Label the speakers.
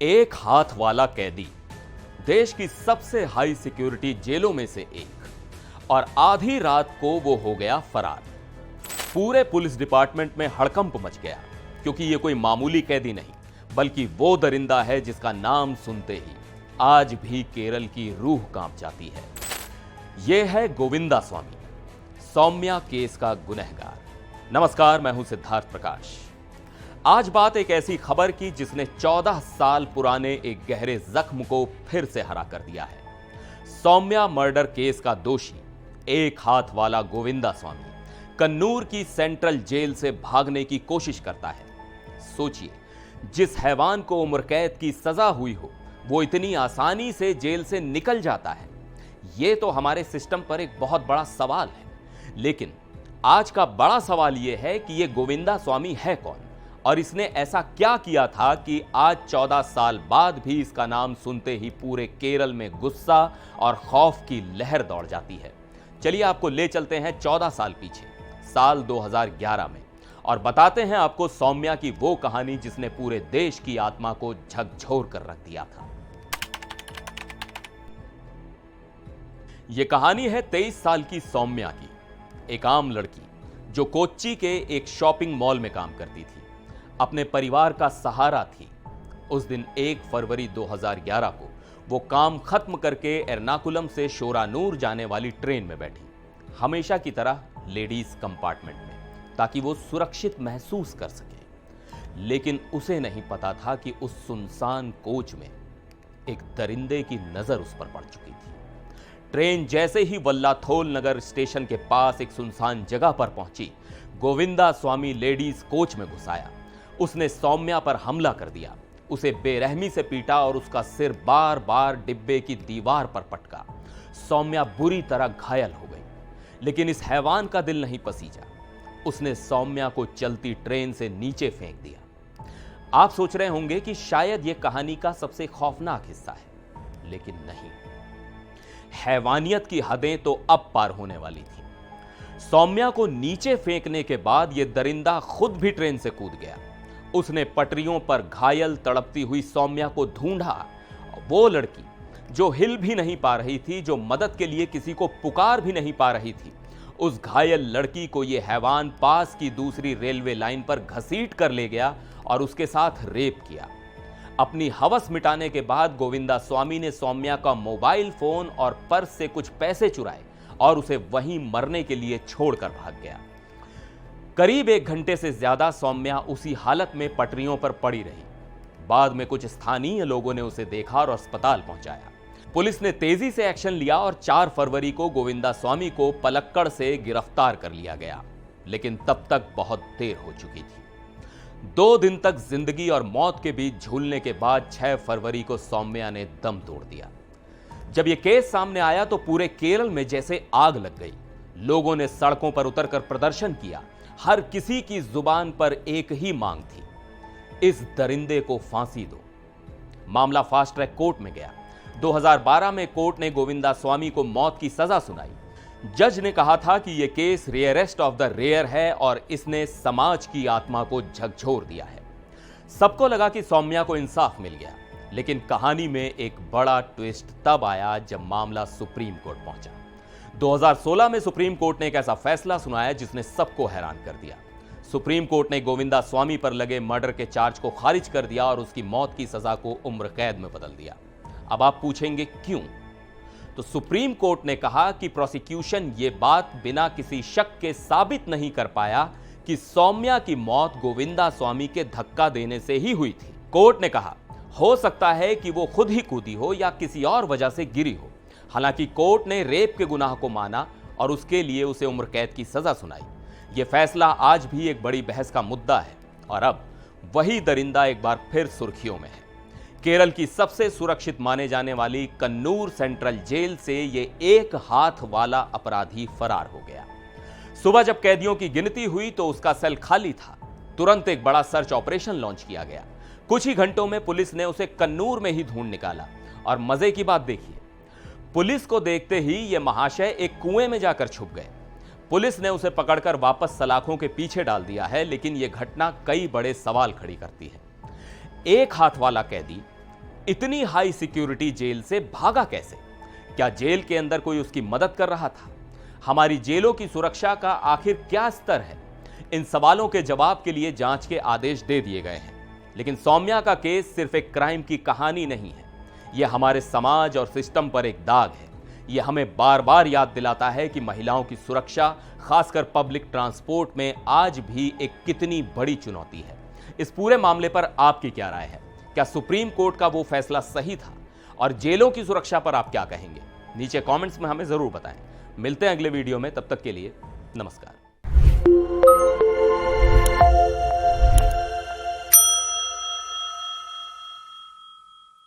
Speaker 1: एक हाथ वाला कैदी देश की सबसे हाई सिक्योरिटी जेलों में से एक, और आधी रात को वो हो गया फरार। पूरे पुलिस डिपार्टमेंट में हड़कंप मच गया, क्योंकि ये कोई मामूली कैदी नहीं बल्कि वो दरिंदा है जिसका नाम सुनते ही आज भी केरल की रूह कांप जाती है। ये है गोविंदा स्वामी, सौम्या केस का गुनहगार। नमस्कार, मैं हूं सिद्धार्थ प्रकाश। आज बात एक ऐसी खबर की जिसने 14 साल पुराने एक गहरे जख्म को फिर से हरा कर दिया है। सौम्या मर्डर केस का दोषी, एक हाथ वाला गोविंदा स्वामी, कन्नूर की सेंट्रल जेल से भागने की कोशिश करता है। सोचिए, जिस हैवान को उम्र कैद की सजा हुई हो वो इतनी आसानी से जेल से निकल जाता है। यह तो हमारे सिस्टम पर एक बहुत बड़ा सवाल है। लेकिन आज का बड़ा सवाल यह है कि यह गोविंदा स्वामी है कौन, और इसने ऐसा क्या किया था कि आज 14 साल बाद भी इसका नाम सुनते ही पूरे केरल में गुस्सा और खौफ की लहर दौड़ जाती है। चलिए आपको ले चलते हैं 14 साल पीछे, साल 2011 में, और बताते हैं आपको सौम्या की वो कहानी जिसने पूरे देश की आत्मा को झकझोर कर रख दिया था। यह कहानी है 23 साल की सौम्या की, एक आम लड़की जो कोच्चि के एक शॉपिंग मॉल में काम करती थी, अपने परिवार का सहारा थी। उस दिन 1 फरवरी 2011 को वो काम खत्म करके एर्नाकुलम से शोरानूर जाने वाली ट्रेन में बैठी, हमेशा की तरह लेडीज कंपार्टमेंट में, ताकि वो सुरक्षित महसूस कर सके। लेकिन उसे नहीं पता था कि उस सुनसान कोच में एक दरिंदे की नजर उस पर पड़ चुकी थी। ट्रेन जैसे ही वल्लाथोल नगर स्टेशन के पास एक सुनसान जगह पर पहुंची, गोविंदा स्वामी लेडीज कोच में घुस आया। उसने सौम्या पर हमला कर दिया, उसे बेरहमी से पीटा और उसका सिर बार बार डिब्बे की दीवार पर पटका। सौम्या बुरी तरह घायल हो गई, लेकिन इस हैवान का दिल नहीं पसीजा। उसने सौम्या को चलती ट्रेन से नीचे फेंक दिया। आप सोच रहे होंगे कि शायद यह कहानी का सबसे खौफनाक हिस्सा है, लेकिन नहीं। हैवानियत की हदें तो अब पार होने वाली थी। सौम्या को नीचे फेंकने के बाद यह दरिंदा खुद भी ट्रेन से कूद गया। उसने पटरियों पर घायल तड़पती हुई सौम्या को ढूंढा। वो लड़की जो हिल भी नहीं पा रही थी, जो मदद के लिए किसी को पुकार भी नहीं पा रही थी, उस घायल लड़की को यह हैवान पास की दूसरी रेलवे लाइन पर घसीट कर ले गया और उसके साथ रेप किया। अपनी हवस मिटाने के बाद गोविंदा स्वामी ने सौम्या का मोबाइल फोन और पर्स से कुछ पैसे चुराए और उसे वहीं मरने के लिए छोड़कर भाग गया। करीब 1 घंटे से ज्यादा सौम्या उसी हालत में पटरियों पर पड़ी रही। बाद में कुछ स्थानीय लोगों ने उसे देखा और अस्पताल पहुंचाया। पुलिस ने तेजी से एक्शन लिया और 4 फरवरी को गोविंदा स्वामी को पलक्कड़ से गिरफ्तार कर लिया गया। लेकिन तब तक बहुत देर हो चुकी थी। 2 दिन तक जिंदगी और मौत के बीच झूलने के बाद 6 फरवरी को सौम्या ने दम तोड़ दिया। जब यह केस सामने आया तो पूरे केरल में जैसे आग लग गई। लोगों ने सड़कों पर उतरकर प्रदर्शन किया। हर किसी की जुबान पर एक ही मांग थी, इस दरिंदे को फांसी दो। मामला फास्ट ट्रैक कोर्ट में गया। 2012 में कोर्ट ने गोविंदा स्वामी को मौत की सजा सुनाई। जज ने कहा था कि यह case rarest of the rare है और इसने समाज की आत्मा को झकझोर दिया है। सबको लगा कि सौम्या को इंसाफ मिल गया, लेकिन कहानी में एक बड़ा ट्विस्ट तब आया जब मामला सुप्रीम कोर्ट पहुंचा। 2016 में सुप्रीम कोर्ट ने एक ऐसा फैसला सुनाया जिसने सबको हैरान कर दिया। सुप्रीम कोर्ट ने गोविंदा स्वामी पर लगे मर्डर के चार्ज को खारिज कर दिया और उसकी मौत की सजा को उम्र कैद में बदल दिया। अब आप पूछेंगे क्यों? तो सुप्रीम कोर्ट ने कहा कि प्रोसिक्यूशन ये बात बिना किसी शक के साबित नहीं कर पाया कि सौम्या की मौत गोविंदा स्वामी के धक्का देने से ही हुई थी। कोर्ट ने कहा, हो सकता है कि वो खुद ही कूदी हो या किसी और वजह से गिरी हो। हालांकि कोर्ट ने रेप के गुनाह को माना और उसके लिए उसे उम्र कैद की सजा सुनाई। यह फैसला आज भी एक बड़ी बहस का मुद्दा है और अब वही दरिंदा एक बार फिर सुर्खियों में है। केरल की सबसे सुरक्षित माने जाने वाली कन्नूर सेंट्रल जेल से यह एक हाथ वाला अपराधी फरार हो गया। सुबह जब कैदियों की गिनती हुई तो उसका सेल खाली था। तुरंत एक बड़ा सर्च ऑपरेशन लॉन्च किया गया। कुछ ही घंटों में पुलिस ने उसे कन्नूर में ही ढूंढ निकाला। और मजे की बात देखिए, पुलिस को देखते ही यह महाशय एक कुएं में जाकर छुप गए। पुलिस ने उसे पकड़कर वापस सलाखों के पीछे डाल दिया है, लेकिन यह घटना कई बड़े सवाल खड़ी करती है। एक हाथ वाला कैदी इतनी हाई सिक्योरिटी जेल से भागा कैसे? क्या जेल के अंदर कोई उसकी मदद कर रहा था? हमारी जेलों की सुरक्षा का आखिर क्या स्तर है? इन सवालों के जवाब के लिए जांच के आदेश दे दिए गए हैं। लेकिन सौम्या का केस सिर्फ एक क्राइम की कहानी नहीं है। यह हमारे समाज और सिस्टम पर एक दाग है। यह हमें बार बार याद दिलाता है कि महिलाओं की सुरक्षा, खासकर पब्लिक ट्रांसपोर्ट में, आज भी एक कितनी बड़ी चुनौती है। इस पूरे मामले पर आपकी क्या राय है? क्या सुप्रीम कोर्ट का वो फैसला सही था? और जेलों की सुरक्षा पर आप क्या कहेंगे? नीचे कमेंट्स में हमें जरूर बताएं। मिलते हैं अगले वीडियो में, तब तक के लिए नमस्कार।